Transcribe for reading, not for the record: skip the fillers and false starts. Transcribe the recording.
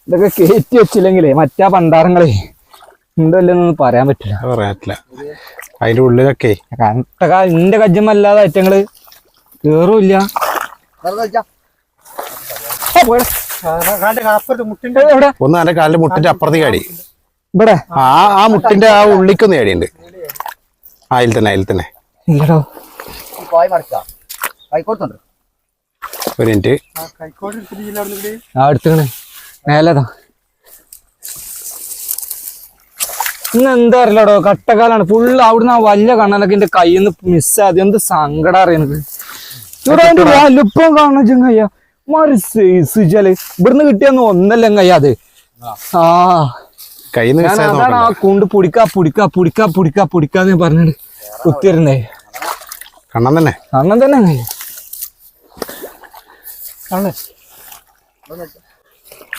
ഇതൊക്കെ കയറ്റി വെച്ചില്ലെങ്കിലേ മറ്റാ പണ്ടാരങ്ങളെ ഉണ്ടല്ലെന്നൊന്നും പറയാൻ പറ്റില്ല. അതിന്റെ ഉള്ളിലൊക്കെ എന്റെ കജ്ജമല്ലാതെ ഐറ്റങ്ങള് കേറൂല്ല. ഒന്ന് എന്റെ കാലിന്റെ മുട്ടിന്റെ അപ്പുറത്തേക്ക് അടി. ഇവിടെ ആ മുട്ടിന്റെ ആ ഉള്ളിക്കൊന്ന് അടിയുണ്ട്. അതിൽ തന്നെ ഇല്ലടോ. ഒരു മിനിറ്റ്. എടുത്തേ മേലതാ. ഇന്ന് എന്താ അറിയില്ലടോ, കട്ടക്കാലാണ് ഫുള്ള്. അവിടുന്ന് ആ വലിയ കണ്ണനൊക്കെ എന്റെ കയ്യിൽ നിന്ന് മിസ്സാതി. എന്ത് സങ്കടം അറിയണത്. ഇവിടെ അതിന്റെ വലുപ്പം കാണുന്ന ചെങ്ങയ്യ മാറി സൈസ് ചാല്. ഇവിടുന്ന് കിട്ടിയെന്ന് ഒന്നല്ല ചെങ്ങയ്യ അത്. ആ ഞാൻ അതാണ് ആ കൊണ്ട് പൊടിക്കാന്ന് പറഞ്ഞിട്ട് കുത്തിരുന്നേ. കണ്ണൻ തന്നെ കണ്ണൻ തന്നെ.